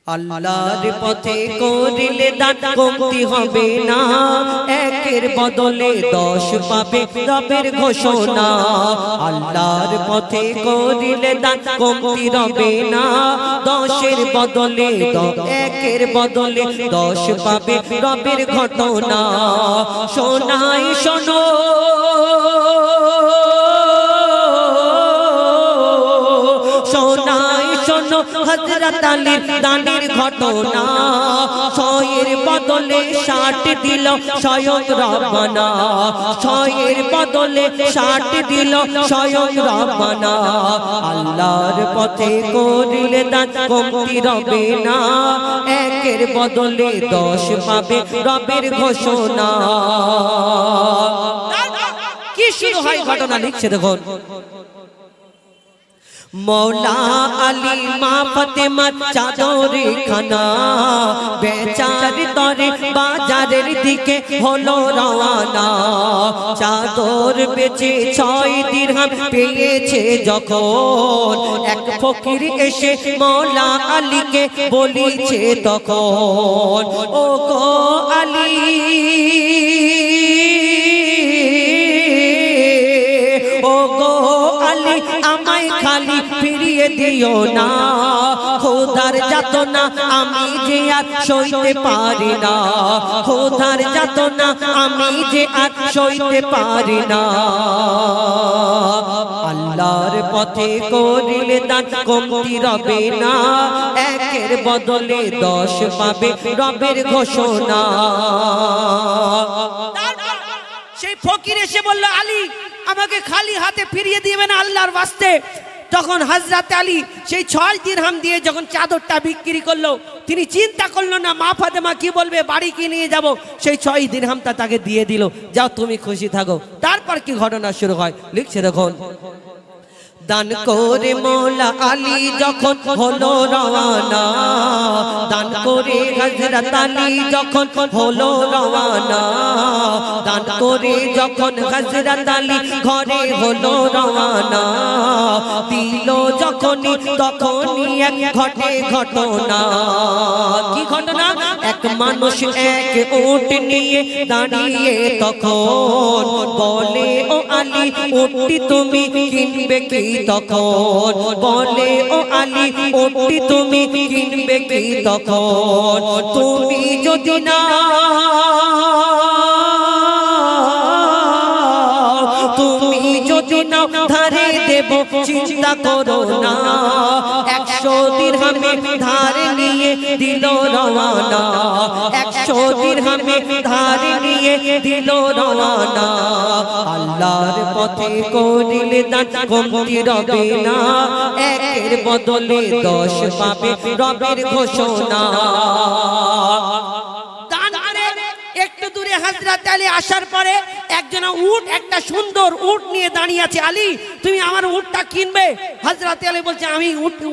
আল্লাহর পথে করিলে দান কমতি হবে না, একের বদলে 10 পাবে রবের ঘোষণা। আল্লাহর পথে করিলে দান কমতি হবে না, 10-এর বদলে 1-এর বদলে 10 পাবে রবের ঘটনা। শোনাই শোনো হযরত আলীর দানের ঘটনা। 6-এর বদলে 60 দিল স্বয়ং রব্বানা, 6-এর বদলে 60 দিল স্বয়ং রব্বানা। আল্লাহর পথে করিলে দান কমতি রবে না, 1-এর বদলে 10 পাবে রবের ঘোষণা। কি শুরু হয় ঘটনা লিখছে দেখুন। মৌলা আলী মা ফাতেমার চাদরে খানা, বেচার তরে বাজারের দিকে হলো রওয়ানা। চাদর বেচে 6 দিরহাম পেয়েছে যখন, এক ফকির এসে মৌলা আলীকে বলিছে তখন, ও গো আলী ও গো আলী আমায় খালি ফিরিয়ে দিও না, খোদার যাতনা আমি যে আর সইতে পারি না, খোদার যাতনা আমি যে আর সইতে পারি না। আল্লাহর পথে করিলে দান কমতি রবে না, 1-এর বদলে 10 পাবে রবের ঘোষণা। সেই ফকির এসে বলল, আলী আমাকে খালি হাতে ফিরিয়ে দিবেন আল্লাহর ওয়াস্তে। তখন হযরত আলী সেই 6 দিরহাম দিয়ে যখন চাদরটা বিক্রি করলো, তিনি চিন্তা করলো না মা ফাতেমা কি বলবে, বাড়ি কি নিয়ে যাব। সেই 6 দিরহামটা তাকে দিয়ে দিল, যাও তুমি খুশি থাকো। তারপর কি ঘটনা শুরু হয় লিখছে দেখুন। দান করে মৌলা আলী যখন হলো রওয়ানা, দান করে হযরত আলী যখন হলো রওয়ানা, দান করে যখন হযরত আলী ঘরে হলো রওয়ানা, দিল যখনই তখনই এক ঘটে ঘটনা। কি ঘটনা? এক মানুষ এক উট নিয়ে দাঁড়িয়ে তখন বলে, ও আলী উটটি তুমি কিনবে কি? তখন বলে, ও আলী উটটি তুমি কিনবে কি? তখন তুমি যদি না তুমি যদি না ধারে দেব চিন্তা করো না, 100 দিরহামে ধার নিয়ে দিল রওয়ানা, 100 দিরহামে ধার নিয়ে দিল রওয়ানা। আল্লাহর পথে করিলে দান কমতি রবে না, 1-এর বদলে 10 পাবে রবের ঘোষণা। একটু দূরে হযরত আলী আসার পরে একজন উট, একটা সুন্দর উট নিয়ে দাঁড়িয়ে আছে। আলী তুমি আমার উটটা কিনবে? হযরত আলী বলছে, আমি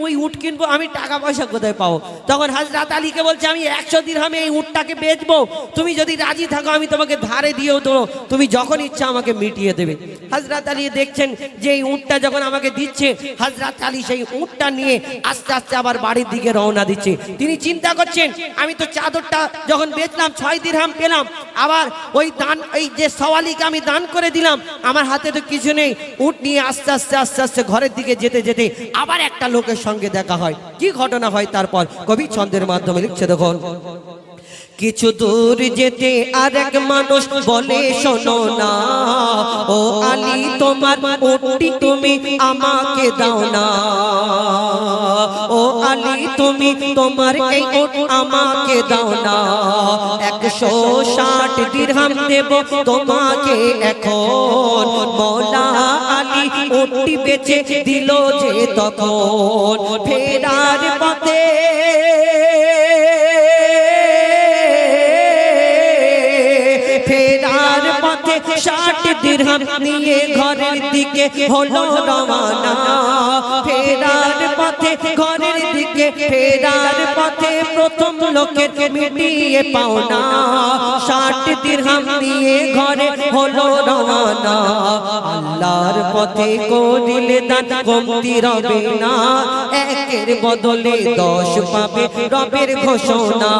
ওই উট কিনবো, আমি টাকা পয়সা কোথায় পাবো? তখন হযরত আলীকে বলছে, আমি 100 দিরহামে এই উটটাকে বেচবো, তুমি যদি রাজি থাকো আমি তোমাকে ধারে দিয়েও দেবো, তুমি যখন ইচ্ছা আমাকে মিটিয়ে দেবে। হযরত আলী দেখছেন যে এই উটটা যখন আমাকে দিচ্ছে, হযরত আলী সেই উটটা নিয়ে আস্তে আস্তে আবার বাড়ির দিকে রওনা দিচ্ছে। তিনি চিন্তা করছেন, আমি তো চাদরটা যখন বেচলাম 6 দিরহাম পেলাম, আবার ওই দান, এই যে সওয়ালিকে আমি দান করে দিলাম, আমার হাতে তো কিছু নেই। উট নিয়ে আস্তে আস্তে আস্তে আস্তে ঘরের দিকে যেতে যেতে আবার একটা লোকের সঙ্গে দেখা হয়। কি ঘটনা হয় তারপর কবি ছন্দের মাধ্যমে লিখছে দেখুন। কিছু দূর যেতে আরেক মানুষ বলে, শোনো না ও আলী তোমার উটটি তুমি আমাকে দাও না, ও আলী তুমি তোমার এই উট আমাকে দাও না, 160 দিরহাম দেব তোমাকে এখন। মৌলা আলী উটটি বেচে দিল যে তখন, ফেরার পথে ফেরার পথে 60 দিরহাম নিয়ে ঘরের দিকে হলো রওয়ানা, ফেরার পথে ঘরের দিকে যে ফেরার পথে প্রথম লোকের মিটিয়ে পাওনা 60 দিরহাম নিয়ে ঘরে হলো রওনা আল্লাহর পথে করিলে দান কমতি রবে না একের বদলে 10 পাবে রবের ঘোষণা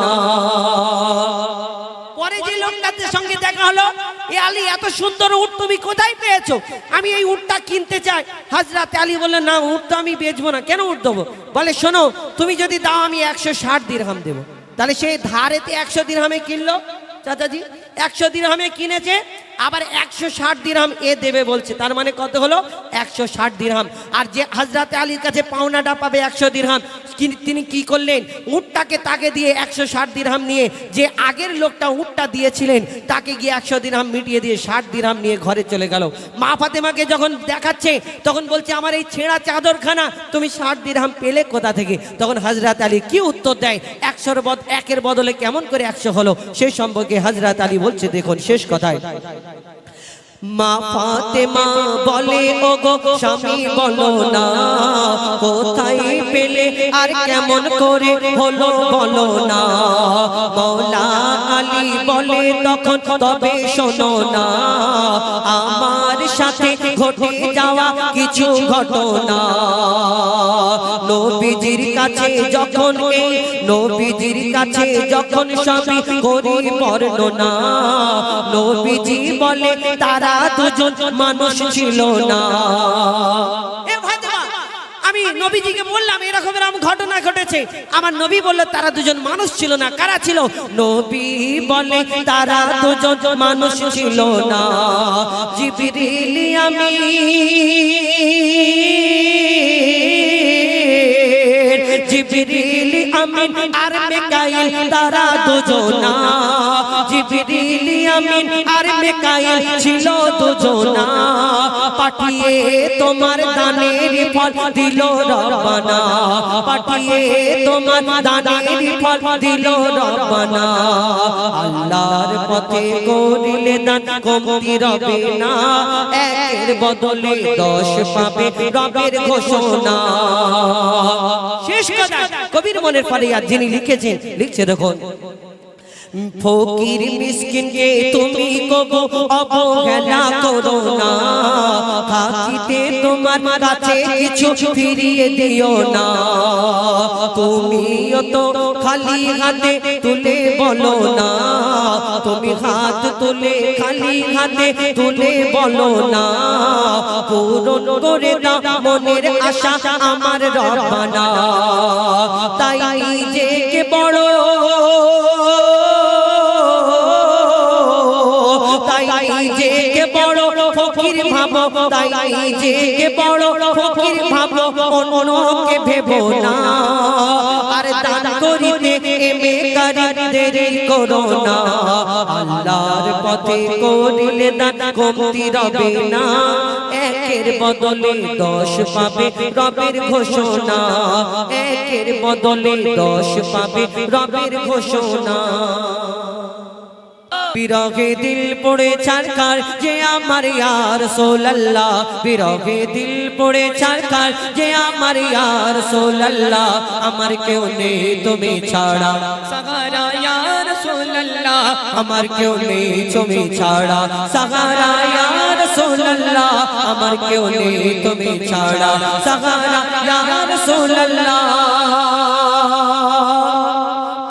পরে যে লোকটার সঙ্গে দেখা হলো এ আলী এত সুন্দর উট তুমি কোথায় পেয়েছো আমি এই উটটা কিনতে চাই হযরত আলী বললেন না উট তো আমি বেচবো না কেন উট দেবো বলে শোনো তুমি যদি দাও আমি 160 দিরহাম দেবো তাহলে সেই ধারেতে 100 দিরহামে কিনলো চাচাজি 100 দিরহামে কিনেছে আবার 160 দিরহাম এ দেবে বলছে তার মানে কত হলো 160 দিরহাম আর যে হযরত আলীর কাছে পাওনাটা পাবে 100 দিরহাম তিনি কি করলেন উটটাকে তাকে দিয়ে 160 দিরহাম নিয়ে যে আগের লোকটা উটটা দিয়েছিলেন তাকে গিয়ে 100 দিরহাম মিটিয়ে দিয়ে 60 দিরহাম নিয়ে ঘরে চলে গেল মা ফাতেমাকে যখন দেখাচ্ছে তখন বলছে আমার এই ছেঁড়া চাদরখানা তুমি 60 দিরহাম পেলে কোথা থেকে তখন হযরত আলী কি উত্তর দেয় 100 এর বদলে কেমন করে 100 হলো সেই সম্পর্কে হযরত আলী বলছে দেখুন শেষ কথায় মা ফাতেমা বলে ওগো স্বামী বলো না কোথায় পেলে আর কেমন করে হলো বলো না মওলা আলী বলে তখন তবে শোনো না আমার সাথে ঘটে যাওয়া কিছু ঘটনা নবীজির কাছে যখন এই নবীজির কাছে যখন সবই করি বর্ণনা নবীজি বলে তারা দুজন মানুষ ছিল না এ ফাতেমা আমি নবীজিকে বললাম এরকম ঘটনা ঘটেছে আমার নবী বলল তারা দুজন মানুষ ছিল না কারা ছিল নবী বলে তারা দুজন মানুষ ছিল না জিবরিল আমিন জিবরিল আমিন আর মিকাইল তারা দুজনা জিবরিল আমিন আর মিকাইল ছিল দুজনা পাঠিয়ে তোমার দানের ফল দিল রব্বানা পাঠিয়ে তোমার দানের ফল দিল রব্বানা আল্লাহর পথে করিলে দান কমতি রবে না একের বদলে 10 পাবে রবের ঘোষণা শেষ কথা কবির মনের ফারিয়াদ যিনি লিখেছেন লিখছে দেখুন ফকির মিসকিনকে তুমি কবু অবহেলা করো না থাকিতে তোমার কাছে কিছু ফিরিয়ে দিও না তুমিও তো খালি হাতে তুলে বলো না তুমি হাত তুলে খালি হাতে তুলে বলো না পূরণ করে দাও মনের আশা আমার রব্বানা তাই নিজেকে বড় তাই নিজেকে বড় ফকির ভাবো তাই নিজেকে বড় ফকির ভাবো অন্যকে ভেবো না আর দান করিতে এমেকারি দেরি করো না আল্লাহর পথে করিলে দান কমতি রবে না একের বদলে 10 পাবে রবের ঘোষণা একের বদলে 10 পাবে রবের ঘোষণা বিরহে দিল পড়ে ছারকার যে আমার ইয়া রাসূলুল্লাহ বিরহে দিল পড়ে ছারকার যে আমার ইয়া রাসূলুল্লাহ আমার কেউ নেই তুমি ছাড়া সাহারা ইয়া রাসূলুল্লাহ আমার কেউ নেই তুমি ছাড়া সাহারা ইয়া রাসূলুল্লাহ আমার কেউ নেই তুমি ছাড়া সাহারা ইয়া রাসূলুল্লাহ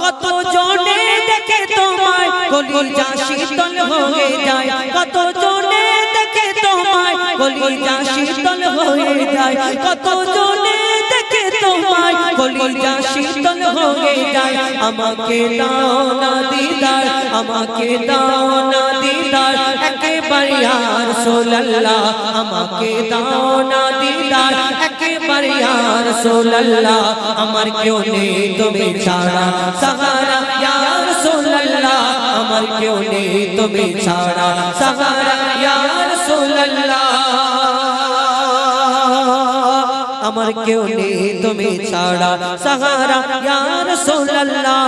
কত জনে দেখে তোমায় কলিজা শীতল হয়ে যায় কত জনে দেখে তোমায় কলিজা শীতল হয়ে যায় কত জনে দেখে তোমায় কলিজা শীতল হয়ে যায় আমাকে দাও না দিদার আমাকে দাও না দিদার একেবারে ইয়া রাসূলুল্লাহ আমাকে দাও না দিদার একেবারে ইয়া রাসূলুল্লাহ আমার কেউ নেই তুমি ছাড়া সাহারা ইয়া রাসূলুল্লাহ আমার কেউ নেই তুমি ছাড়া সাহারা ইয়া রাসূলুল্লাহ আমার কেউ নেই তুমি ছাড়া সাহারা ইয়া রাসূলুল্লাহ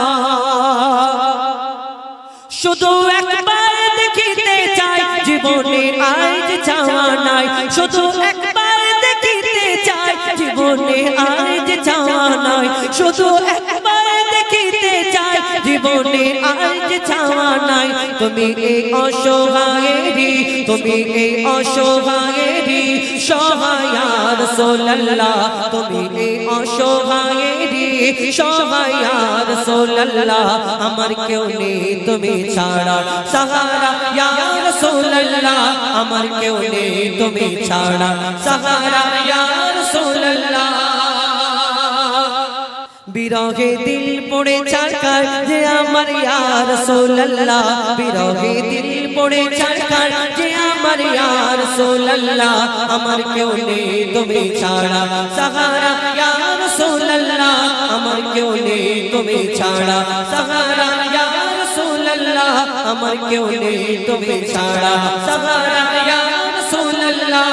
শুধু একবার দেখিতে চাই জীবনে আজ চাওয়া নাই শুধু একবার দেখিতে চাই জীবনে আজ চাওয়া নাই, শুধু একবার দেখিতে চাই, জীবনে আর যে চাওয়া নাই। তুমি এই অসহায়েরই, তুমি এই অসহায়েরই সহায় ইয়া রাসূলুল্লাহ, তুমি এই অসহায়েরই সহায় ইয়া রাসূলুল্লাহ। আমার কেউ নেই তুমি ছাড়া সাহারা ইয়া রাসূলুল্লাহ, আমার কেউ নেই তুমি ছাড়া সাহারা ইয়া রাসূলুল্লাহ। বিরহে দিল পড়ে ছাড়কার যে আমার ইয়া রাসূলুল্লাহ, বিরহে দিল পড়ে ছাড়কার যে আমার ইয়া রাসূলুল্লাহ। আমার কেউ নেই তুমি ছাড়া সাহারা ইয়া রাসূলুল্লাহ, আমার কেউ নেই তুমি ছাড়া সাহারা ইয়া রাসূলুল্লাহ, আমার কেউ নেই তুমি ছাড়া সাহারা ইয়া রাসূলুল্লাহ।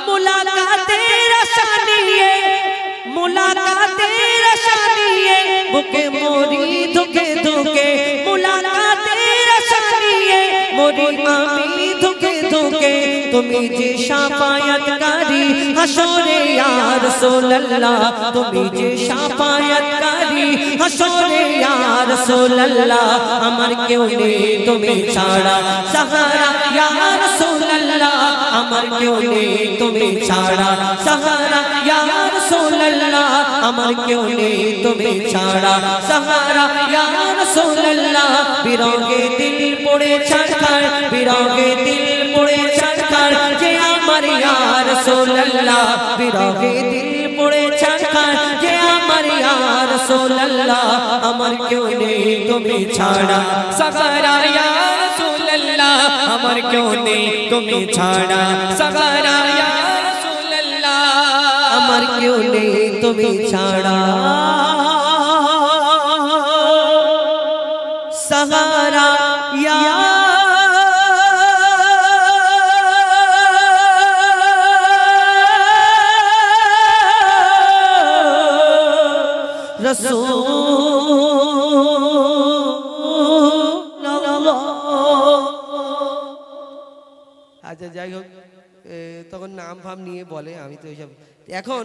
মুলাকাতের আশা নিয়ে, মুলাকাতের আশা নিয়ে বুকে মরি ধুকে ধুকে, মুলাকাতের আশা নিয়ে মরি আমি ধুকে ধুকে। তুমি যে শাফায়াতকারী হাসরে ইয়া রাসূলুল্লাহ, তুমি যে শাফায়াতকারী হাসরে ইয়া রাসূলুল্লাহ। আমার কেউ নেই তুমি ছাড়া সাহারা ইয়া রাসূলুল্লাহ, আমার কেউ নেই তুমি ছাড়া সাহারা ইয়া রাসূলুল্লাহ, আমার কেউ নেই তুমি ছাড়া সাহারা ইয়া রাসূলুল্লাহ। বিরহে দিল পড়ে ছাড়কার, বিরহে দিল পড়ে ছাড়কার যে আমার ইয়া রাসূলুল্লাহ, বিরহে দিল পড়ে ছাড়কার যে আমার ইয়া রাসূলুল্লাহ। আমার কেউ নেই তুমি ছাড়া সাহারা ইয়া রাসূলুল্লাহ, আমার কেউ নেই তুমি ছাড়া সাহারা ইয়া রাসূলুল্লাহ, আমার কেউ নেই তুমি ছাড়া সাহারা ইয়া রাসূলুল্লাহ। আচ্ছা যাই হোক, তখন নাম ফাম নিয়ে বলে, আমি তো ওইসব। এখন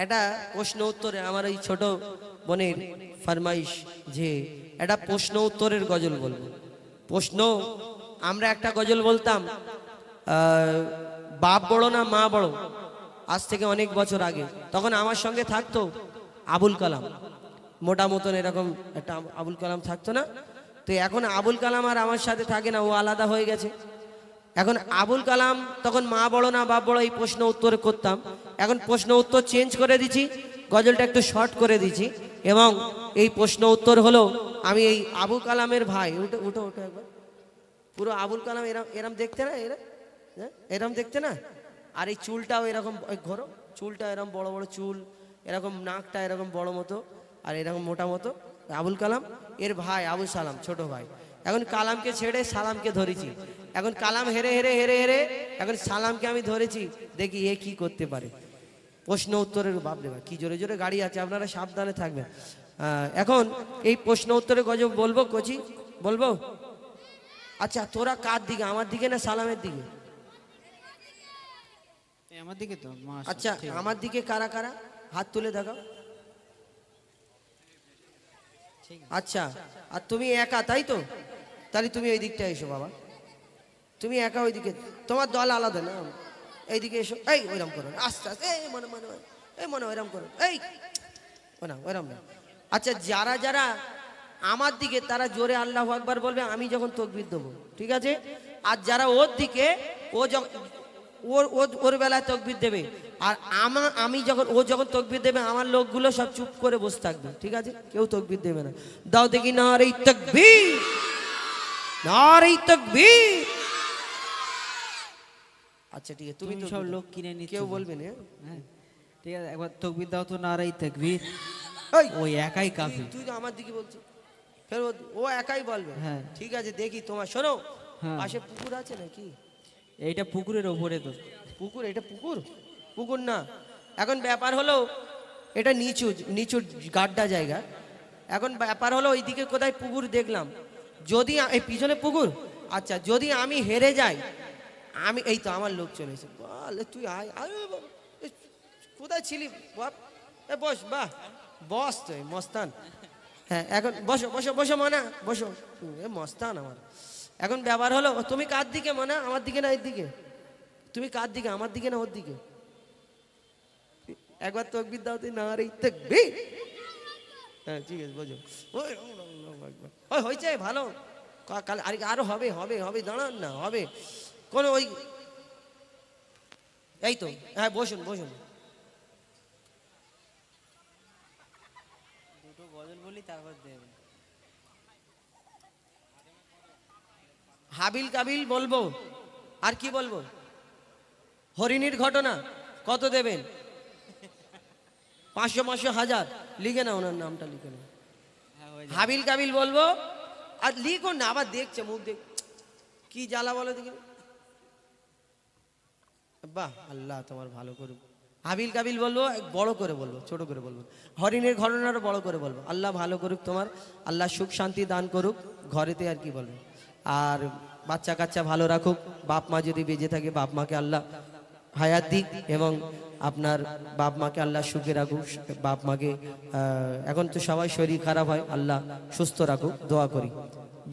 একটা প্রশ্ন উত্তরে আমার এই ছোট বোনের ফরমাইশ যে একটা প্রশ্ন উত্তরের গজল বলবো। প্রশ্ন, আমরা একটা গজল বলতাম, বাপ বড় না মা বড়, আজ থেকে অনেক বছর আগে। তখন আমার সঙ্গে থাকতো আবুল কালাম, মোটা মতন এরকম একটা আবুল কালাম থাকতো না? তো এখন আবুল কালাম আর আমার সাথে থাকে না, ও আলাদা হয়ে গেছে। এখন আবুল কালাম তখন মা বড় না বাপ বড় এই প্রশ্ন উত্তর করতাম। এখন প্রশ্ন উত্তর চেঞ্জ করে দিচ্ছি, গজলটা একটু শর্ট করে দিচ্ছি। এবং এই প্রশ্ন উত্তর হলো, আমি এই আবুল কালামের ভাই, উঠো উঠো উঠো একবার, পুরো আবুল কালাম এরম এরম দেখতে না, এরম দেখতে না, আর এই চুলটাও এরকম ঘোরো, চুলটা এরকম বড় বড় চুল, এরকম নাকটা এরকম বড় মতো আর এরকম মোটা মতো। আবুল কালাম এর ভাই আবুল সালাম, ছোট ভাই। এখন কালামকে ছেড়ে সালামকে ধরেছি। এখন কালাম হেরে হেরে হেরে হেরে এখন সালামকে আমি ধরেছি, দেখি এ কি করতে পারে। প্রশ্ন উত্তরের বাপরে বাপ, কি জোরে জোরে গাড়ি আছে, আপনারা সাবধানে থাকবেন। এখন এই প্রশ্ন উত্তরে গজল বলবো, কচি বলবো। আচ্ছা তোরা কার দিকে, আমার দিকে না সালামের দিকে? আমার দিকে তো। আচ্ছা আমার দিকে কারা কারা হাত তুলে দেখাও। আচ্ছা, আর তুমি একা তাই তো? তাহলে তুমি ওই দিকটা এসো বাবা, তুমি একা ওইদিকে, তোমার দল আলাদা না, এইদিকে এসো। এই ওইরকম করো, আস্তে আস্তে, এই মনে মনে, এই মনে ওইরকম করো, এই না ওইরকম না। আচ্ছা যারা যারা আমার দিকে তারা জোরে আল্লাহু আকবার বলবে আমি যখন তাকবীর দেবো, ঠিক আছে? আর যারা ওর দিকে, ও যখন ওর বেলায় তাকবীর দেবে, আর আমি যখন, ও যখন তাকবীর দেবে, আমার লোকগুলো সব চুপ করে বসে থাকবে, ঠিক আছে? কেউ তাকবীর দেবে না। দাও দেখি নারে তাকবীর, নারে তাকবীর। আচ্ছা ঠিক আছে, তুমি সব লোক কিনে নিচ্ছ, কেউ বলবে না। হ্যাঁ ঠিক আছে, একবার তাকবীর দাও তো, নারে তাকবীর। ওই একাই কাফি। তুই তো আমার দিকে বলছিস, ফের ও একাই বলবে। হ্যাঁ ঠিক আছে, দেখি তোমার। শোনো, হ্যাঁ পাশে পুকুর আছে নাকি? এইটা পুকুরের ওপরে তো। পুকুর? এটা পুকুর? পুকুর না। এখন ব্যাপার হলো এটা নিচু নিচু গাড্ডা জায়গা। এখন ব্যাপার হলো ওইদিকে কোথায় পুকুর দেখলাম, যদি এই পিছনে পুকুর। আচ্ছা যদি আমি হেরে যাই, আমি এই তো আমার লোক চলে এসে বলে তুই আয়, কোথায় ছিলি বাপ? এ বস, বাহ বস তুই মস্তান। হ্যাঁ এখন বসো বসো বসো মানা, বসো। এ মস্তান আমার। এখন ব্যবহার হলো, তুমি কার দিকে মানা? আমার দিকে না এর দিকে? তুমি কার দিকে, আমার দিকে না ওর দিকে? একবার তাকবীর দাও তুই, নারে তাকবীর। হ্যাঁ ঠিক আছে বোঝো। ওই হয়েছে ভালো, কাল আরো হবে হবে হবে, দাঁড়ান না, হবে কোনো ওই, এই তো হ্যাঁ বসুন বসুন। দুটো গজল বলি তারপর দেবে। হাবিল কাবিল বলবো, আর কি বলবো? হরিণীর ঘটনা কত দেবেন? 500 500 1000 লিখে না, ওনার নামটা লিখে না। হাবিল কাবিল বলবো, আর লিখুন না, আবার দেখছে মুখ দেখ, কি জ্বালা বলো দেখি। বাহ আল্লাহ তোমার ভালো করুক। হাবিল কাবিল বলবো, বড় করে বলবো, ছোট করে বলবো। হরিণের ঘটনাটা বড় করে বলবো। আল্লাহ ভালো করুক তোমার, আল্লাহ সুখ শান্তি দান করুক ঘরেতে, আর কি বলবো। আর বাচ্চা কাচ্চা ভালো রাখুক, বাপ মা যদি বেঁচে থাকে বাপ মাকে আল্লাহ হায়াত দিক, এবং আপনার বাপ মাকে আল্লাহ সুখে রাখুক। বাপ মাকে এখন তো সবাই শরীর খারাপ হয়, আল্লাহ সুস্থ রাখুক, দোয়া করি।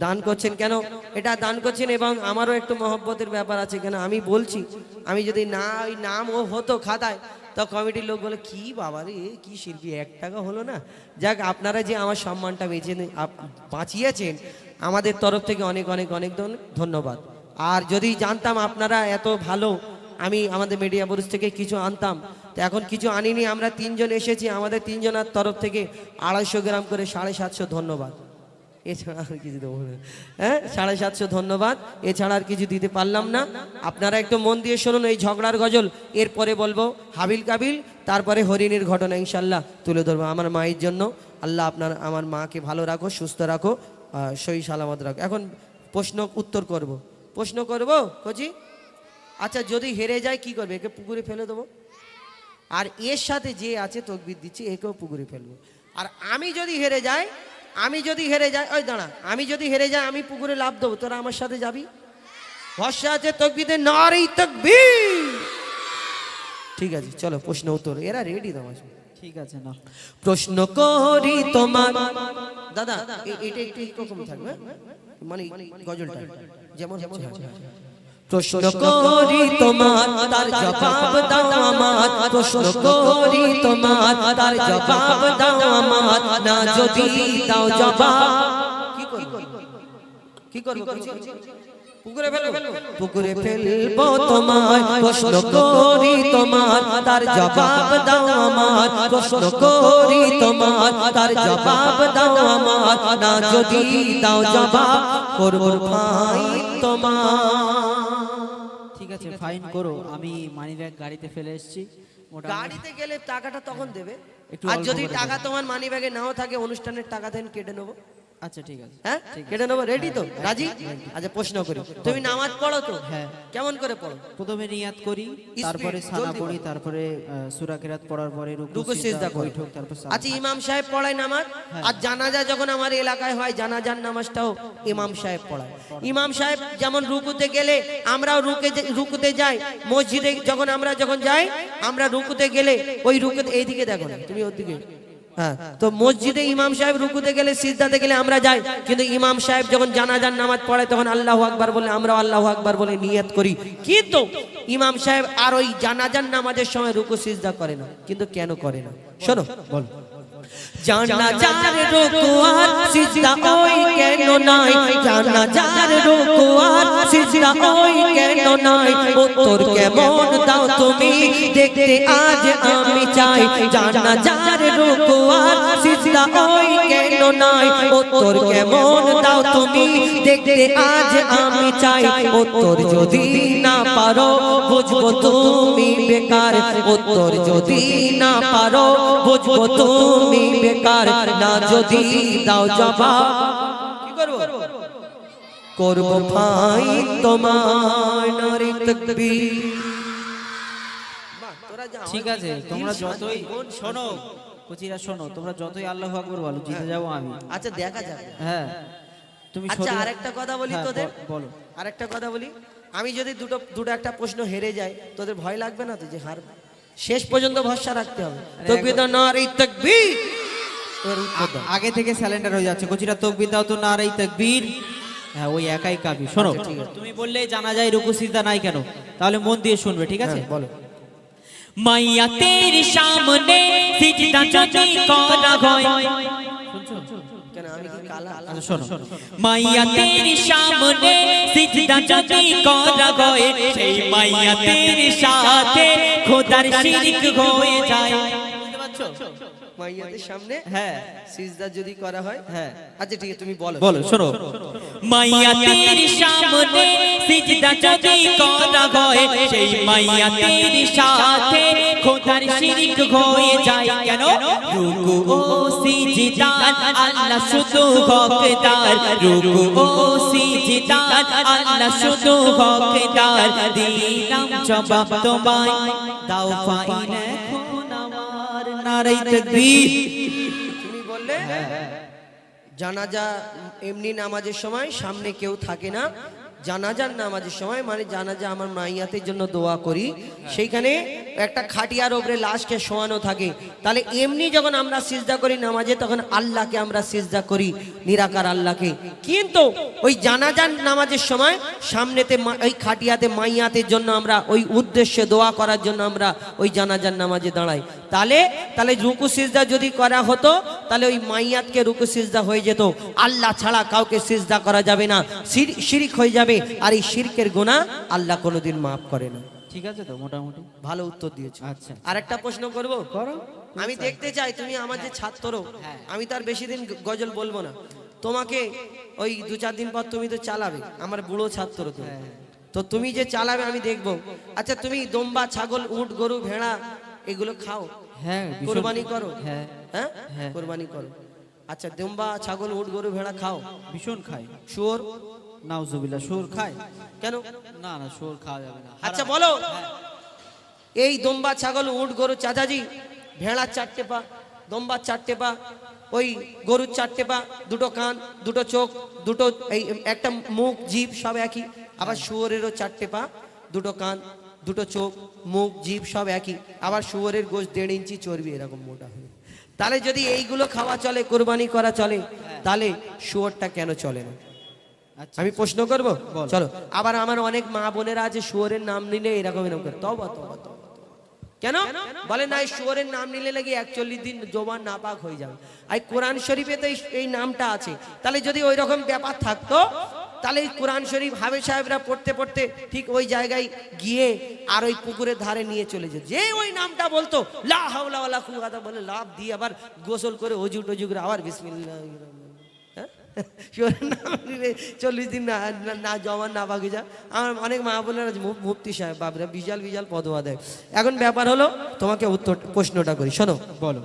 দান করছেন কেন? এটা দান করছেন, এবং আমারও একটু মহব্বতের ব্যাপার আছে। কেন আমি বলছি, আমি যদি না ওই নাম ও হতো খাতায়, তো কমিটির লোক বলে কি বাবা রে কি শিল্পী, 1 টাকা হলো না। যাক, আপনারা যে আমার সম্মানটা বাঁচিয়েছেন, আমাদের তরফ থেকে অনেক অনেক অনেক ধন্যবাদ। আর যদি জানতাম আপনারা এত ভালো, আমি আমাদের মিডিয়া বুরুজ থেকে কিছু আনতাম, তো এখন কিছু আনিনি। আমরা 3 জন এসেছি, আমাদের 3 জনের তরফ থেকে 250 গ্রাম করে 750 ধন্যবাদ। এছাড়া আর কিছু দেবো না, হ্যাঁ 750 ধন্যবাদ, এছাড়া আর কিছু দিতে পারলাম না। আপনারা একটু মন দিয়ে শুনুন এই ঝগড়ার গজল, এরপরে বলবো হাবিল কাবিল, তারপরে হরিণের ঘটনা ইনশাল্লাহ তুলে ধরবো। আমার মায়ের জন্য আল্লাহ আমার মাকে ভালো রাখো, সুস্থ রাখো, সহি সালামত রাখো। এখন প্রশ্ন উত্তর করব, প্রশ্ন করব কচি। আচ্ছা যদি হেরে যায় কি করবে? একে পুকুরে ফেলে দেবো, আর এর সাথে যে আছে তাকবীর দিচ্ছি একেও পুকুরে ফেলবো। আর আমি যদি হেরে যাই, ওই দাঁড়া, আমি যদি হেরে যাই আমি পুকুরে লাফ দেবো, তোরা আমার সাথে যাবি? ভরসা আছে তাকবীরে, নারে তাকবীর। ঠিক আছে চলো প্রশ্ন উত্তর, এরা রেডি তোমার। ঠিক আছে না, প্রশ্ন করি তোমার দাদা, এটা একটু এরকম থাকবে, মানে গজলটা যেমন হচ্ছে। প্রশ্ন করি তোমার, তার জবাব দাও আমার। প্রশ্ন করি তোমার, তার জবাব দাও আমার। না যদি দাও জবাব, কি করব? পুকুরে ফেলবো, পুকুরে ফেলবো তোমায়। প্রশ্ন করি তোমার, তার জবাব দাও আমার। প্রশ্ন করি তোমার, তার জবাব দাও আমার। না যদি দাও জবাব, করব ফাইন তোমার। ঠিক আছে ফাইন করো। আমি মানি ব্যাগ গাড়িতে ফেলে এসেছি, গাড়িতে গেলে টাকাটা তখন দেবে, একটু আর অল্প যদি করে টাকা দেবে। তোমার মানি ব্যাগে নাও থাকে, অনুষ্ঠানের টাকা দেন কেটে নেবো। আচ্ছা ঠিক আছে, হ্যাঁ ঠিক আছে। কেটে নেবো, রেডি তো? রাজি? আচ্ছা প্রশ্ন করি, তুমি নামাজ পড়ো তো? হ্যাঁ। কেমন করে পড়ো? প্রথমে নিয়াত করি, তারপরে সানা জলদি পড়ি, বলো। তারপরে সূরা কিরাত পড়ার পরে রুকু সিজদা করি। বৈঠক, তারপর সালাম। আচ্ছা ইমাম সাহেব পড়ায় নামাজ, আর জানাজা যখন আমার এলাকায় হয়, জানাজার নামাজটাও ইমাম সাহেব পড়ায়। ইমাম সাহেব যেমন রুকুতে গেলে আমরাও রুকুতে যাই, মসজিদে যখন যাই আমরা রুকুতে গেলে ওই রুকুতে, এইদিকে দেখো না তুমি, ওদিকে। হ্যাঁ, তো মসজিদে ইমাম সাহেব রুকুতে গেলে সিজদাতে গেলে আমরা যাই, কিন্তু ইমাম সাহেব যখন জানাজার নামাজ পড়ে তখন আল্লাহু আকবার বলে আমরা আল্লাহু আকবার বলে নিয়ত করি। কিন্তু ইমাম সাহেব আর ওই জানাজার নামাজের সময় রুকু সিজদা করে না। কিন্তু কেন করে না শোনো, বল। জানাজার রুকু আর সিজদা ওই কেন নাই? জানাজার রুকু আর সিজদা ওই কেন নাই? উত্তর কেমন দাও তুমি, দেখতে আজ আমি চাই। জানাজার রুকু আর সিজদা ওই কেন নাই? উত্তর কেমন দাও তুমি, দেখতে আজ আমি চাই। উত্তর যদি না পারো বুঝবো তুমি বেকার। উত্তর যদি না পারো বুঝবো তুমি বেকার। না যদি দাও জবাব, কি করব? করব ফাইন তোমার, নারে তাকবীর। ঠিক আছে, তোমরা যতই শোনো কুচিরা, শোনো, তোমরা যতই আল্লাহু আকবার বলো, জিতে যাবো আমি। আচ্ছা দেখা যাবে। হ্যাঁ তুমি আচ্ছা শরীর- আরেকটা কথা বলি হ্যাঁ, তোদের, বলো। আরেকটা কথা বলি। আমি যদি দুটো একটা প্রশ্ন হেরে যাই, তোদের ভয় লাগবে না তো যে হারবে? শেষ পর্যন্ত ভরসা রাখতে হবে। তাকবীর দাও, নারে তাকবীর। এর উত্তর দাও। আগে থেকে স্যালেন্ডার হয়ে যাচ্ছে কচিরা, তকবীর দাও তো নারাই তাকবীর। হ্যাঁ ওই একাই কাবি। শোনো, আচ্ছা, ঠিক আছে। তুমি বললে জানা যায় রুকু সিজদা নাই কেন, তাহলে মন দিয়ে শুনবে, ঠিক আছে? হ্যাঁ, বলো। মাইয়া তেরি সামনে সিজদা যদি করা হয়, কেন আমি কি কালা? আচ্ছা শোনো, মাইয়া তেরি সামনে সিজদা যদি করা হয়, সেই মাইয়া তেরি সাথে খোদার শিরক হয়ে যায়। বুঝতে পারছো? মাইয়াদের সামনে হ্যাঁ সিজদা যদি করা হয়। হ্যাঁ আচ্ছা ঠিক আছে, তুমি বলো। বলো, শোনো। মাইয়া তেরি সামনে সিজদা যদি করা হয়, সেই মাইয়া তেরি সাথে খোদার শিরক হয়ে যায়। কেন? রুকু ও সিজদা আল্লাহ শুধু হকদার, রুকু ও সিজদা আল্লাহ শুধু হকদার। দিলাম জবাব তোমায়, দাও ফাইল এখন আমার। নারে তাকবীর। তুমি বললে জানাজা এমনি নামাজের সময় সামনে কেউ থাকে না, জানাজার নামাজের সময় মানে জানাজা আমার মাইয়াতের জন্য দোয়া করি, সেইখানে একটা খাটিয়ার ওপরে লাশকে শোয়ানো থাকে। তাহলে এমনি যখন আমরা সিজদা করি নামাজে, তখন আল্লাহকে আমরা সিজদা করি, নিরাকার আল্লাহকে। কিন্তু ওই জানাজার নামাজের সময় সামনেতে ওই খাটিয়াতে মাইয়াতের জন্য আমরা ওই উদ্দেশ্যে দোয়া করার জন্য আমরা ওই জানাজার নামাজে দাঁড়াই। তাহলে রুকু সিজদা যদি করা হতো, তাহলে ওই মাইয়াতকে রুকু সিজদা হয়ে যেত। আল্লাহ ছাড়া কাউকে সিজদা করা যাবে না, শিরক হয়ে যাবে। আর এই শিরকের গুনাহ আল্লাহ কোনোদিন মাফ করে না। ঠিক আছে তো মোটামুটি? ভালো উত্তর দিয়েছো। আচ্ছা আর একটা প্রশ্ন করবো? করো। আমি দেখতে চাই তুমি আমার যে ছাত্র, আমি তার বেশি দিন গজল বলবো না, তোমাকে ওই 2-4 দিন পর তুমি তো চালাবে, আমার বুড়ো ছাত্র তো, তো তুমি যে চালাবে আমি দেখবো। আচ্ছা তুমি দম্বা, ছাগল, উট, গরু, ভেড়া এগুলো খাও? হ্যাঁ কোরবানি করো? হ্যাঁ হ্যাঁ হ্যাঁ। কোরবানি করো। আচ্ছা দম্বা, ছাগল, উট, গরু, ভেড়া খাও? ভীষণ খাই। শুয়োর? নাউজুবিল্লাহ, শুয়োর খায়? কেন? না না, শুয়োর খাওয়া যাবে না। আচ্ছা বলো, এই দম্বা, ছাগল, উট, গরু, চাচাজি, ভেড়ার 4টে পা, দম্বার 4টে পা, ওই গরুর 4টে পা, 2টো কান, 2টো চোখ, দুটো এই একটা মুখ, জিভ সব একই। আবার শুয়োরেরও 4টে পা, 2টো কান, 2টো চোখ, মুখ, জিভ সব একই। আবার শুয়োরের গোশ 1.5 ইঞ্চি চর্বি এরকম মোটা হবে। তাহলে যদি এইগুলো খাওয়া চলে, কোরবানি করা চলে, তাহলে শুয়োরটা কেন চলে না? আচ্ছা আমি প্রশ্ন করব, চলো। আবার আমার অনেক মা বোনেরা আছে শুয়োরের নাম নিলে এরকম এরকম করে তওবা তওবা তওবা। কেন বলে না? এই শুয়োরের নাম নিলে নাকি 41 দিন জবান নাপাক হয়ে যাবে। আর কোরআন শরীফে তো এই নামটা আছে। তাহলে যদি ওই রকম ব্যাপার থাকতো, তাহলে এই কোরআন শরীফ হাফেজ সাহেবরা পড়তে পড়তে ঠিক ওই জায়গায় গিয়ে আর ওই পুকুরের ধারে নিয়ে চলে যেত, যে ওই নামটা বলতো লা হাওলা ওয়ালা কুওয়াতা বলে লাভ দিয়ে আবার গোসল করে অজু টজু করে আবার বিসমিল্লাহ। শুয়োরের নাম নিলে 40 দিন না জমান না বাকি যা। আমার অনেক মা বোনেরা মুফতি সাহেব বাবরা বিশাল বিশাল পদোয়া দেয়। এখন ব্যাপার হলো, তোমাকে উত্তর প্রশ্নটা করি, শোনো। বলো।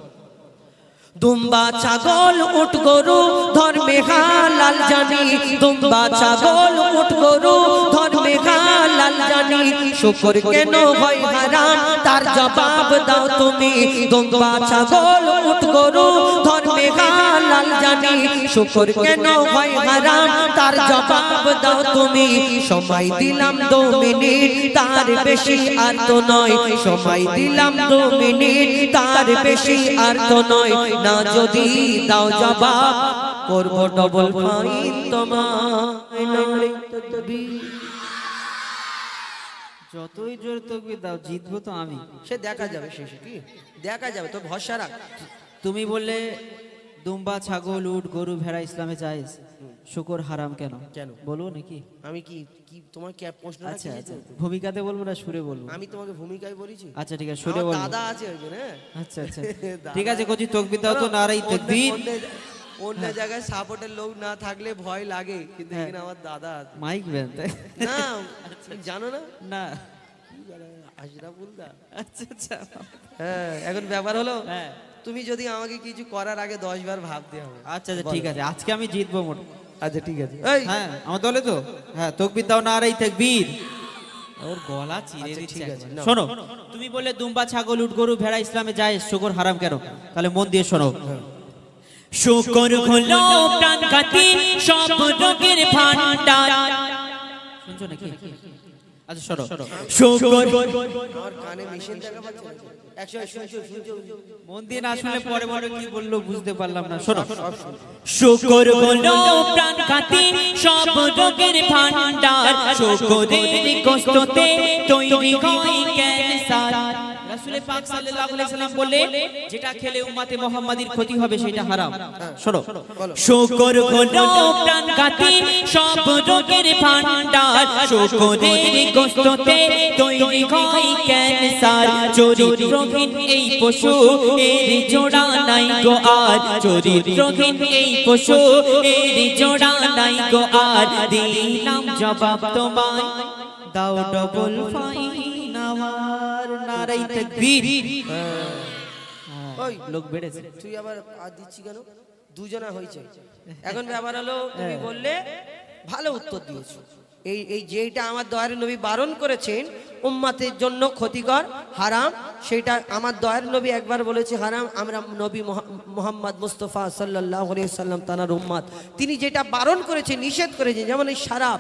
দুম্বা, ছাগল, উট, গরু ধর্মে হালাল জানি, দুম্বা, ছাগল, উট, গরু ধর্মে হালাল জানি, শুকর কেন হয় হারাম তার জবাব দাও তুমি। দুম্বা, ছাগল, উট, গরু ধর্মে হালাল জানি, শুকর কেন হয় হারাম তার জবাব দাও তুমি। সময় দিলাম 2 মিনিট, তার বেশি আর তো নয়। সময় দিলাম 2 মিনিট, তার বেশি আর তো নয়। না যদি দাও জবাব, করব ডবল ফাইন তোমায়। নারে তাকবীর। যতই জোর তকবীর দাও, জিতবো তো আমি। সে দেখা যাবে, শেষে কি দেখা যাবে, তো ভরসা রাখ। তুমি বললে দুম্বা, ছাগল, উট, গরু, ভেড়া ইসলামে জায়েজ, শুকর হারাম কেন? কেন বলো নাকি? আমি কি কি তোমার কি প্রশ্ন? আচ্ছা আচ্ছা, ভূমিকাতে বলবো না সুরে বলবো? আমি তোমাকে ভূমিকায় বলেছি। আচ্ছা ঠিক আছে, সুরে আমার বলবো। দাদা আছে ওইখানে। আচ্ছা আচ্ছা ঠিক আছে, কোচি তকবীর দাও তো নারাই তাকবীর। অন্য জায়গায় সাপোর্টের লোক না থাকলে ভয় লাগে, কিন্তু হ্যাঁ। এখানে আমার দাদা আছে। মাইক ব্যান তাই না তুমি জানো না? না? আশরাফুল দা। আচ্ছা আচ্ছা হ্যাঁ, এখন ব্যাপার হলো, হ্যাঁ তুমি যদি আমাকে কিছু করার আগে 10 বার ভাবতে হবে। আচ্ছা আচ্ছা ঠিক আছে, আজকে আমি জিতবো মোট। আচ্ছা ঠিক আছে। এই হ্যাঁ আমার দলে তো, হ্যাঁ তকবীর দাও নারাই তাকবীর। ওর গলা চিরে আচ্ছা, দিচ্ছে ঠিক আছে, একবারে। নাও। শোনো, তুমি বললে দুম্বা, ছাগল, উট, গরু, ভেড়া ইসলামে জায়েজ, শুকর হারাম কেন? তাহলে মন দিয়ে শোনো। শুকর হলো প্রাণঘাতী সব রোগের ভান্ডার। শুনছো নাকি? আচ্ছা শোনো শুকর আমার কানে মেশিন দেখা পাচ্ছে না। একশো শুনছো শুনছো মন দিয়ে না শুনলে পরে পরে কি বললো বুঝতে পারলাম না। শোনো শুকর হলো প্রাণ খাতি সব রোগের ভান্ডার শুকরের গোশতে তৈরি হয় ক্যান্সার রাসূল পাক সাল্লাল্লাহু আলাইহি সাল্লাম বললেন যেটা খেলে উম্মতে মুহাম্মাদির ক্ষতি হবে সেটা হারাম। শোনো শুকর হলো প্রাণ খাতি সব রোগের ভান্ডার শুকরের গোশতে তৈরি হয় ক্যান্সার চরিত্রহীন এই পশু এর জোড়া নাই গো আর চরিত্রহীন এই পশু এর জোড়া নাই গো আর দিলাম জবাব তোমায় দাও ডবল ফাইন আমার নারাই তাকবীর। ওই লোক বেড়েছে। তুই আবার দিচ্ছি কেন? দুজনা হয়েছে। এখন ব্যাপার হলো তুমি বললে ভালো উত্তর দিয়েছো। এই যেটা আমার দয়ার নবী বারণ করেছেন উম্মাতের জন্য ক্ষতিকর হারাম, সেটা আমার দয়ার নবী একবার বলেছে হারাম। আমরা নবী মুহাম্মদ মুস্তাফা সাল্লাল্লাহু আলাইহি সাল্লাম তানার উম্মাত, তিনি যেটা বারণ করেছেন নিষেধ করেছেন, যেমন এই শরাব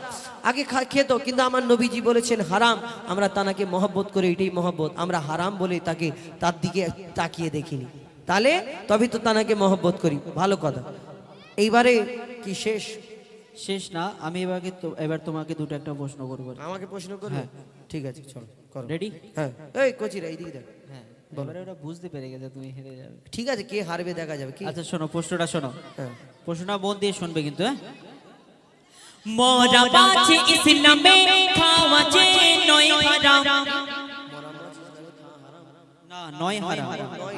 আগে খেত কিন্তু আমার নবীজি বলেছেন হারাম, আমরা তানাকে মহব্বত করে, এটাই মহব্বত। আমরা হারাম বলে তাকে তার দিকে তাকিয়ে দেখিনি, তাহলে তবে তো তানাকে মহব্বত করি। ভালো কথা। এইবারে কি শেষ? শেষ না, আমি এবার তোমাকে দুটো একটা প্রশ্ন করবো। আমাকে প্রশ্ন করবে? ঠিক আছে, চলো করো। রেডি? হ্যাঁ। এই কোচিরা এইদিকে দেখ। হ্যাঁ, এবারে ওরা বুঝতে পেরে গেছে তুমি হেরে যাবে। ঠিক আছে, কে হারবে দেখা যাবে। কি? আচ্ছা শোনো প্রশ্নটা শোনো। হ্যাঁ। প্রশ্নটা মন দিয়ে শুনবে কিন্তু। হ্যাঁ, মোরা বাঁচে ইসলামে খাওয়া যে নয় হারাম না নয় হারাম,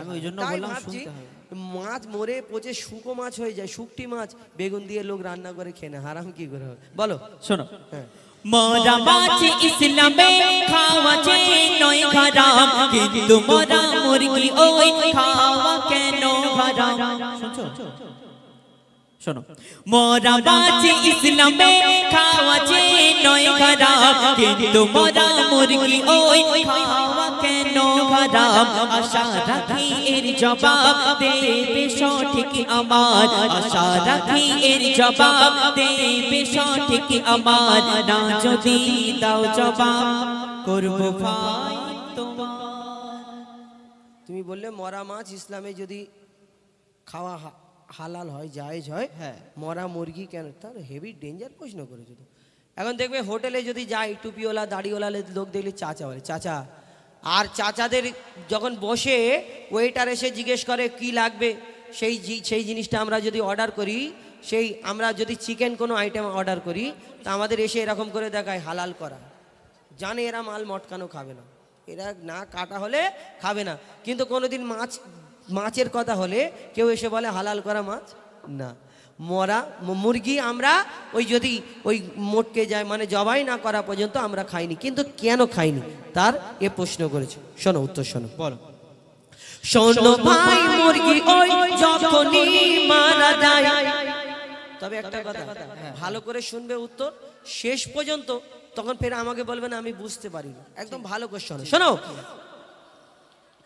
আমি ওই জন্য তাই বললাম ভাবছি, শুনতে হবে। মাছ মরে পচে শুকো মাছ হয়ে যায়, শুকটি মাছ বেগুন দিয়ে লোক রান্না করে খেয়ে নেয়, হারাম কি করে হবে বলো? শোনো হ্যাঁ। মোরা বাঁচে ইসলামে খাওয়া যে নয় হারাম কিন্তু মোরা মুরগি ওই খাওয়া কেন হারাম? শুনছো? শোনো মোরা বাঁচে ইসলামে খাওয়া যে নয় হারাম কিন্তু মোরা মুরগি ওই খাওয়া কেন হারাম? আশা রাখি এর জবাব দেবে সঠিক আমার, আশা রাখি এর জবাব দেবে সঠিক আমার, না যদি দাও জবাব করব ভাই তোমার। তুমি বললে মরা মাছ ইসলামে যদি খাওয়া হালাল হয়, জায়েজ হয়, হ্যাঁ। মরা মুরগি কেন? তার হেভি ডেঞ্জার প্রশ্ন করেছো তো। এখন দেখবে হোটেলে যদি যাই, টুপিওয়ালা দাড়িওয়ালা লোক দেখলে চাচা বলে চাচা, আর চাচাদের যখন বসে ওয়েটার এসে জিজ্ঞেস করে কি লাগবে, সেই জিনিসটা আমরা যদি অর্ডার করি, আমরা যদি চিকেন কোনো আইটেম অর্ডার করি, তা আমাদের এসে এরকম করে দেখায় হালাল করা, জানে এরা মাল মটকানো খাবে না, এরা না কাটা হলে খাবে না। কিন্তু কোনোদিন মাছের কথা হলে কেউ এসে বলে হালাল করা মাছ না, মরা মুরগি আমরা যদি মোটকে যায়, মানে জবাই না করা পর্যন্ত আমরা খাইনি। কিন্তু কেন খাইনি তার এ প্রশ্ন করেছে। শোনো উত্তর শোনো। বলো। শোনো ভাই, মুরগি ওই যখনই মারা যায়, তবে একটা কথা ভালো করে শুনবে উত্তর শেষ পর্যন্ত, তখন ফের আমাকে বলবে না আমি বুঝতে পারিনি। একদম ভালো করে শোনো। শোনো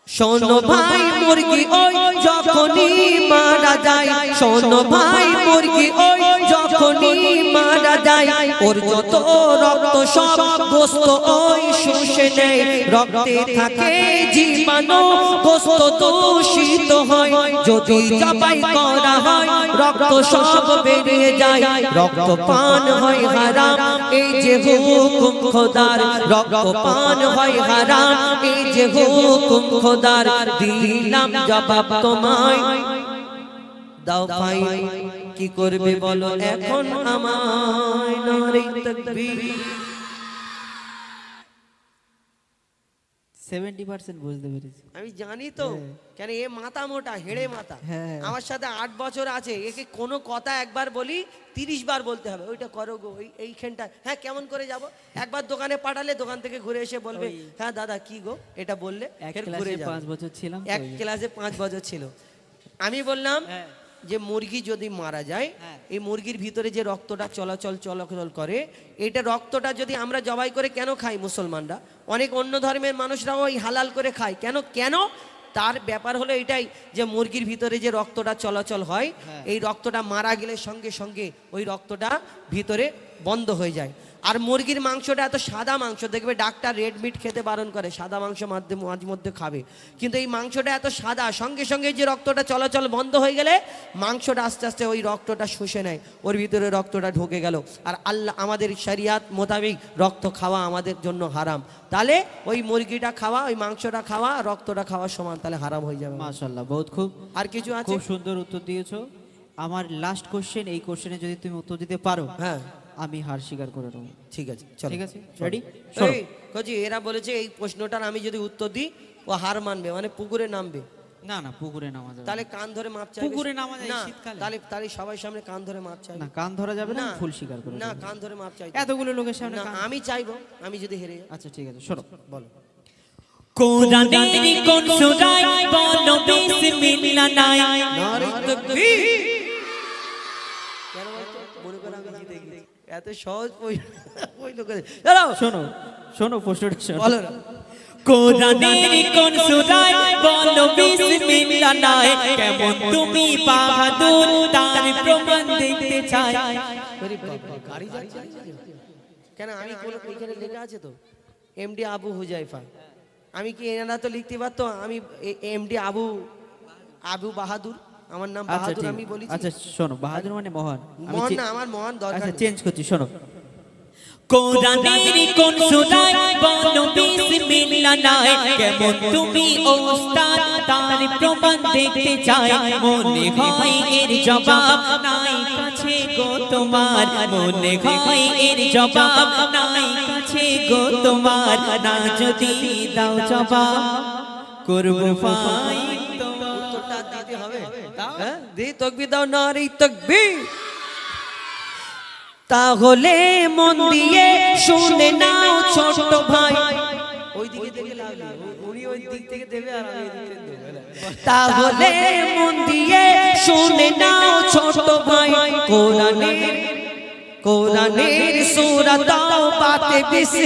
শোনো ভাই, মুরগি ওই যখনই মারা যায়, শোনো ভাই, মুরগি ওই যখনই মারা যায়, ওর যত রক্ত সব গোস্ত ওই শুষে নেয়, রক্তে থাকে জীবাণু, গোস্ত দূষিত হয়, যদি জবাই করা হয় রক্ত সব বেরিয়ে যায়, রক্ত পান হয় হারাম, এই যে হুকুম খোদার, রক্ত পান হয় হারাম, এই যে হুকুম খোদার, দিলাম জবাব তোমায় দাও ভাই, কি করবে বলো এখন আমায়? নারে তাকবীর। 70% বুঝতে পেরেছি। আমি জানি তো, কেন এ মাথা মোটা, হেড়ে মাথা, হ্যাঁ। আমার সাথে 8 বছর আছে, একে কোনো কথা একবার বলি 30 বার বলতে হবে, ওইটা করো গো, এইখানটা হ্যাঁ কেমন করে যাব? একবার দোকানে পাঠালে দোকান থেকে ঘুরে এসে বলবে হ্যাঁ দাদা কি গো এটা বললে, ফের ঘুরে যাবে। 5 বছর ছিলাম, এক ক্লাসে 5 বছর ছিল। আমি বললাম যে মুরগি যদি মারা যায়, এই মুরগির ভিতরে যে রক্তটা চলাচল করে, এটা রক্তটা যদি আমরা জবাই করে কেন খাই মুসলমানরা, অনেক অন্য ধর্মের মানুষরাও ওই হালাল করে খায়, কেন তার ব্যাপার হলো এটাই যে মুরগির ভিতরে যে রক্তটা চলাচল হয়, এই রক্তটা মারা গেলে সঙ্গে সঙ্গে ওই রক্তটা ভিতরে বন্ধ হয়ে যায়। আর মুরগির মাংসটা এত সাদা মাংস, দেখবে ডাক্তার রেড মিট খেতে বারণ করে, সাদা মাংস মাঝে মধ্যে খাবে, কিন্তু এই মাংসটা এত সাদা, সঙ্গে সঙ্গে যে রক্তটা চলাচল বন্ধ হয়ে গেলে মাংসটা আস্তে আস্তে ওই রক্তটা শুষে নেয়, ওর ভিতরে রক্তটা ঢুকে গেল। আর আল্লাহ আমাদের শরিয়াত মোতাবেক রক্ত খাওয়া আমাদের জন্য হারাম, তাহলে ওই মুরগিটা খাওয়া, ওই মাংসটা খাওয়া, রক্তটা খাওয়ার সমান, তাহলে হারাম হয়ে যাবে। মাশাআল্লাহ, বহুত খুব, আর কিছু আছে? খুব সুন্দর উত্তর দিয়েছো। আমার লাস্ট কোশ্চেন, এই কোশ্চেনে যদি তুমি উত্তর দিতে পারো, হ্যাঁ আমি হার স্বীকার করে নেবো। ঠিক আছে, চলো। ঠিক আছে, রেডি? এই কজি, এরা বলেছে এই প্রশ্নটার আমি যদি উত্তর দিই ও হার মানবে, মানে পুকুরে নামবে। না না, পুকুরে নামা যাবে তাহলে কান ধরে মাপ চাইবে। পুকুরে নামা যায় না, শীতকালে। তাহলে সবাই সামনে কান ধরে মাপ চাইবে। না, কান ধরা যাবে না, না, ফুল স্বীকার করে না, নেবো। কান ধরে মাপ চাইবে। এতগুলো লোকের সামনে না, কান- আমি চাইবো, আমি যদি হেরে যাই। আচ্ছা ঠিক আছে, শোনো। বলো। কোরআনের কোন সূরায় বলো বিসমিল্লাহ নাই? নারে তাকবীর। কেন বলতো? মনে করো আমি জিতে গেছি। এত সহজ ওই লোকের। দাঁড়াও, শোনো শোনো, প্রশ্নটা শোনো। বলো না। কোরআনের কোন সূরায় বলো বিসমিল্লাহ নাই? কেমন তুমি বাহাদুর, তার প্রমাণ দেখতে চাই। আরে বাবা, গাড়ি যাচ্ছে। কেন আমি কোন এখানে লেখা আছে তো এমডি আবু হুজাইফা, আমি কি এনারা তো লিখতে পারতো, আমি এমডি আবু বাহাদুর, আমার নাম আচ্ছা বাহাদুর, ঠিক, আমি বলি। আচ্ছা শোনো, বাহাদুর মানে মহান। আমি মহান চে- না, আমার মহান দরকার আচ্ছা নেই। চেঞ্জ করছি, শোনো। কোরআনের কোন সূরায় বলো বিসমিল্লাহ নাই? কেমন তুমি ওস্তাদ, তার প্রমাণ দেখতে চাই। মনে হয় এর জবাব নাই কাছে গো তোমার, মনে হয় এর জবাব নাই কাছে গো তোমার। না যদি দাও জবাব, করবো ফাই তোমার। উত্তরটা দিতে হবে। হ্যাঁ, দি তাকবীর দাও, নারে তাকবীর। তাহলে মন দিয়ে শুনে নাও ছোট ভাই, ওই দিকে দেখে লাভ নেই, উনি ওই দিক থেকে দেবে আর আমি এই দিক থেকে দেব। তাহলে মন দিয়ে শুনে নাও ছোট ভাই, কোরআনের সূরা দাও পাতে